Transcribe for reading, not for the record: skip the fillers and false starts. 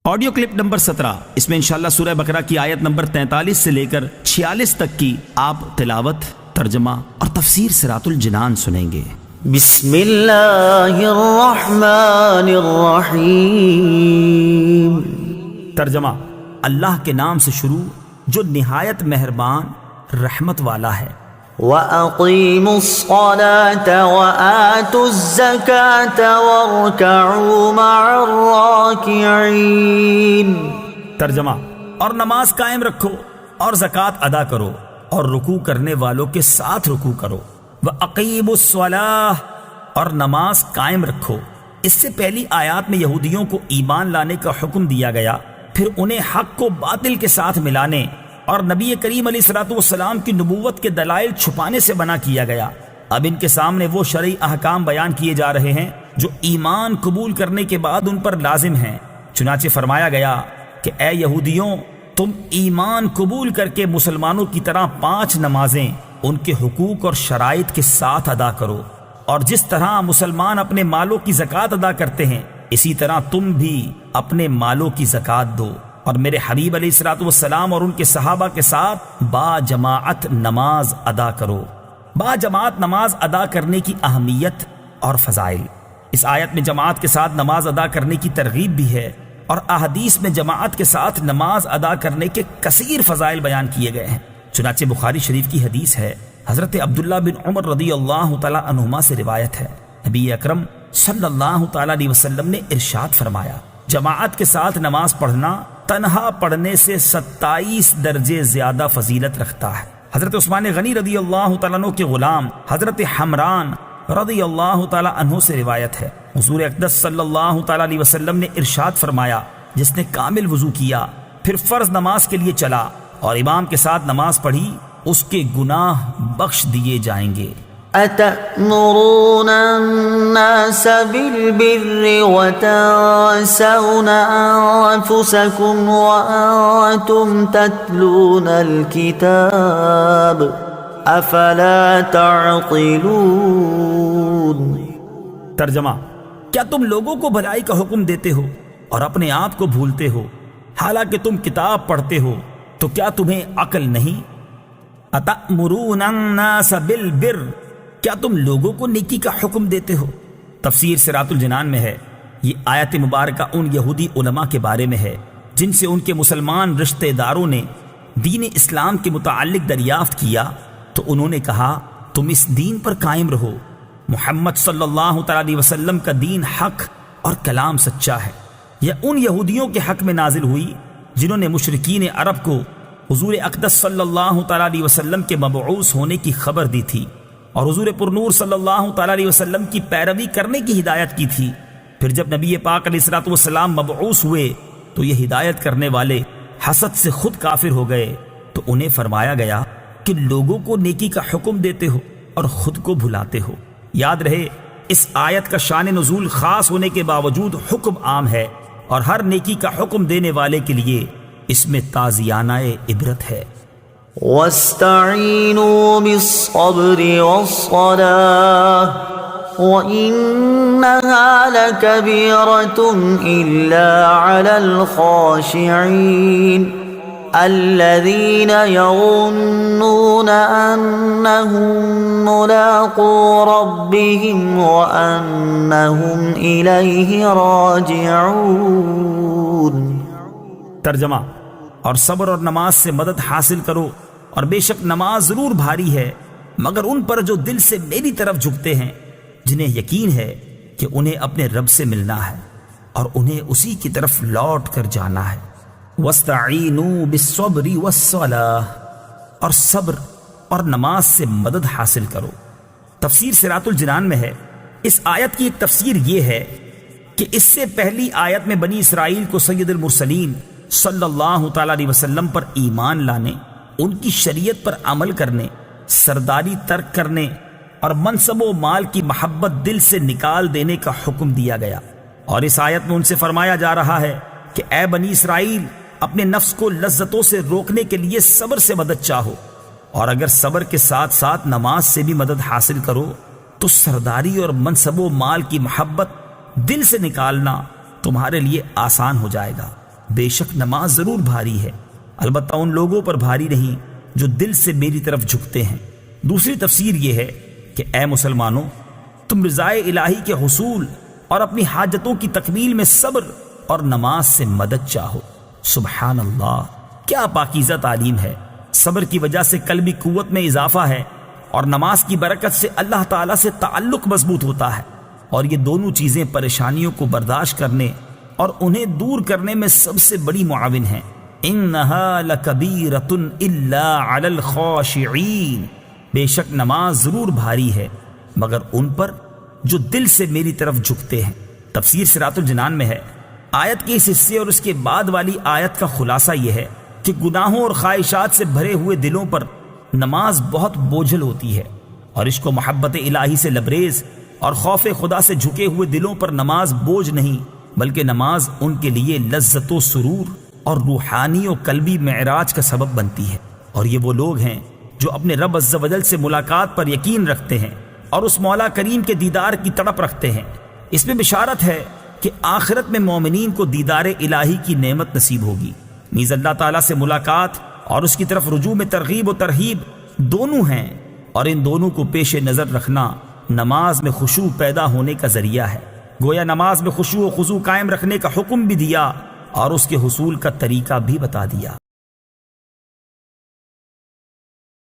Audio clip number 17، اس میں انشاءاللہ سورہ بقرہ کی آیت نمبر 43 سے لے کر 46 تک کی آپ تلاوت، ترجمہ اور تفسیر صراط الجنان سنیں گے۔ بسم اللہ الرحمن الرحیم۔ ترجمہ: اللہ کے نام سے شروع جو نہایت مہربان رحمت والا ہے۔ وَأَقِيمُوا الصَّلَاةَ وَآتُوا الزَّكَاةَ وَارْكَعُوا مَعَ الرَّاكِعِينَ۔ ترجمہ: اور نماز قائم رکھو اور زکوٰۃ ادا کرو اور رکوع کرنے والوں کے ساتھ رکوع کرو۔ وَأَقِيمُوا الصَّلَاةَ، اور نماز قائم رکھو۔ اس سے پہلی آیات میں یہودیوں کو ایمان لانے کا حکم دیا گیا، پھر انہیں حق کو باطل کے ساتھ ملانے اور نبی کریم علیہ الصلوۃ والسلام کی نبوت کے دلائل چھپانے سے منع کیا گیا۔ اب ان کے سامنے وہ شرعی احکام بیان کیے جا رہے ہیں جو ایمان قبول کرنے کے بعد ان پر لازم ہیں۔ چنانچہ فرمایا گیا کہ اے یہودیوں، تم ایمان قبول کر کے مسلمانوں کی طرح 5 نمازیں ان کے حقوق اور شرائط کے ساتھ ادا کرو، اور جس طرح مسلمان اپنے مالوں کی زکوٰۃ ادا کرتے ہیں اسی طرح تم بھی اپنے مالوں کی زکوٰۃ دو، اور میرے حبیب علیہ الصلوۃ والسلام اور ان کے صحابہ کے ساتھ با جماعت نماز ادا کرو۔ با جماعت نماز ادا کرنے کی اہمیت اور فضائل۔ اس آیت میں جماعت کے ساتھ نماز ادا کرنے کی ترغیب بھی ہے، اور احادیث میں جماعت کے ساتھ نماز ادا کرنے کے کثیر فضائل بیان کیے گئے ہیں۔ چنانچہ بخاری شریف کی حدیث ہے، حضرت عبداللہ بن عمر رضی اللہ تعالی عنہما سے روایت ہے، نبی اکرم صلی اللہ تعالی علیہ وسلم نے ارشاد فرمایا، جماعت کے ساتھ نماز پڑھنا تنہا پڑھنے سے 27 درجے زیادہ فضیلت رکھتا ہے۔ حضرت عثمان غنی رضی اللہ تعالیٰ عنہ کے غلام حضرت حمران رضی اللہ تعالیٰ عنہ سے روایت ہے، حضور اقدس صلی اللہ تعالیٰ علیہ وسلم نے ارشاد فرمایا، جس نے کامل وضو کیا پھر فرض نماز کے لیے چلا اور امام کے ساتھ نماز پڑھی، اس کے گناہ بخش دیے جائیں گے۔ أَتَأْمُرُونَ النَّاسَ بِالْبِرِّ وَتَنْسَوْنَ أَنفُسَكُمْ وَأَنْتُمْ تَتْلُونَ الْكِتَابَ أَفَلَا تَعْقِلُونَ۔ ترجمہ: کیا تم لوگوں کو بھلائی کا حکم دیتے ہو اور اپنے آپ کو بھولتے ہو، حالانکہ تم کتاب پڑھتے ہو، تو کیا تمہیں عقل نہیں؟ أَتَأْمُرُونَ النَّاسَ بِالْبِرِّ، کیا تم لوگوں کو نیکی کا حکم دیتے ہو؟ تفسیر صراط الجنان میں ہے، یہ آیت مبارکہ ان یہودی علماء کے بارے میں ہے جن سے ان کے مسلمان رشتہ داروں نے دین اسلام کے متعلق دریافت کیا تو انہوں نے کہا، تم اس دین پر قائم رہو، محمد صلی اللہ تعالی علیہ وسلم کا دین حق اور کلام سچا ہے۔ یہ ان یہودیوں کے حق میں نازل ہوئی جنہوں نے مشرکین عرب کو حضور اقدس صلی اللہ تعالی علیہ وسلم کے مبعوث ہونے کی خبر دی تھی اور حضور پرنور صلی اللہ تعالی علیہ وسلم کی پیروی کرنے کی ہدایت کی تھی۔ پھر جب نبی پاک علیہ الصلوۃ والسلام مبعوث ہوئے تو یہ ہدایت کرنے والے حسد سے خود کافر ہو گئے، تو انہیں فرمایا گیا کہ لوگوں کو نیکی کا حکم دیتے ہو اور خود کو بھلاتے ہو۔ یاد رہے، اس آیت کا شان نزول خاص ہونے کے باوجود حکم عام ہے، اور ہر نیکی کا حکم دینے والے کے لیے اس میں تعزیانہ عبرت ہے۔ وَاسْتَعِينُوا بِالصَّبْرِ وَالصَّلَاةِ وَإِنَّهَا لَكَبِيرَةٌ إِلَّا عَلَى الْخَاشِعِينَ الَّذِينَ يَظُنُّونَ أَنَّهُم مُّلَاقُو رَبِّهِمْ وَأَنَّهُمْ إِلَيْهِ رَاجِعُونَ۔ ترجمہ: اور صبر اور نماز سے مدد حاصل کرو، اور بے شک نماز ضرور بھاری ہے مگر ان پر جو دل سے میری طرف جھکتے ہیں، جنہیں یقین ہے کہ انہیں اپنے رب سے ملنا ہے اور انہیں اسی کی طرف لوٹ کر جانا ہے۔ وَاسْتَعِينُوا بِالصَّبْرِ وَالصَّلَاةِ، اور صبر اور نماز سے مدد حاصل کرو۔ تفسیر صراط الجنان میں ہے، اس آیت کی ایک تفسیر یہ ہے کہ اس سے پہلی آیت میں بنی اسرائیل کو سید المرسلین صلی اللہ تعالی علیہ وسلم پر ایمان لانے، ان کی شریعت پر عمل کرنے، سرداری ترک کرنے اور منصب و مال کی محبت دل سے نکال دینے کا حکم دیا گیا، اور اس آیت میں ان سے فرمایا جا رہا ہے کہ اے بنی اسرائیل، اپنے نفس کو لذتوں سے روکنے کے لیے صبر سے مدد چاہو، اور اگر صبر کے ساتھ ساتھ نماز سے بھی مدد حاصل کرو تو سرداری اور منصب و مال کی محبت دل سے نکالنا تمہارے لیے آسان ہو جائے گا۔ بے شک نماز ضرور بھاری ہے، البتہ ان لوگوں پر بھاری نہیں جو دل سے میری طرف جھکتے ہیں۔ دوسری تفسیر یہ ہے کہ اے مسلمانوں، تم رضائے الہی کے حصول اور اپنی حاجتوں کی تکمیل میں صبر اور نماز سے مدد چاہو۔ سبحان اللہ، کیا پاکیزہ تعلیم ہے۔ صبر کی وجہ سے قلبی قوت میں اضافہ ہے، اور نماز کی برکت سے اللہ تعالیٰ سے تعلق مضبوط ہوتا ہے، اور یہ دونوں چیزیں پریشانیوں کو برداشت کرنے اور انہیں دور کرنے میں سب سے بڑی معاون ہیں۔ انہا لکبیرۃ الا علی الخاشعین، بے شک نماز ضرور بھاری ہے مگر ان پر جو دل سے میری طرف جھکتے ہیں۔ تفسیر صراط الجنان میں ہے، آیت کے اس حصے اور اس کے بعد والی آیت کا خلاصہ یہ ہے کہ گناہوں اور خواہشات سے بھرے ہوئے دلوں پر نماز بہت بوجھل ہوتی ہے، اور عشق و محبت الہی سے لبریز اور خوف خدا سے جھکے ہوئے دلوں پر نماز بوجھ نہیں، بلکہ نماز ان کے لیے لذت و سرور اور روحانی و قلبی معراج کا سبب بنتی ہے۔ اور یہ وہ لوگ ہیں جو اپنے رب عز و جل سے ملاقات پر یقین رکھتے ہیں اور اس مولا کریم کے دیدار کی تڑپ رکھتے ہیں۔ اس میں بشارت ہے کہ آخرت میں مومنین کو دیدار الہی کی نعمت نصیب ہوگی، نیز اللہ تعالیٰ سے ملاقات اور اس کی طرف رجوع میں ترغیب و ترہیب دونوں ہیں، اور ان دونوں کو پیش نظر رکھنا نماز میں خشوع پیدا ہونے کا ذریعہ ہے۔ گویا نماز میں خشوع و خضوع قائم رکھنے کا حکم بھی دیا اور اس کے حصول کا طریقہ بھی بتا دیا۔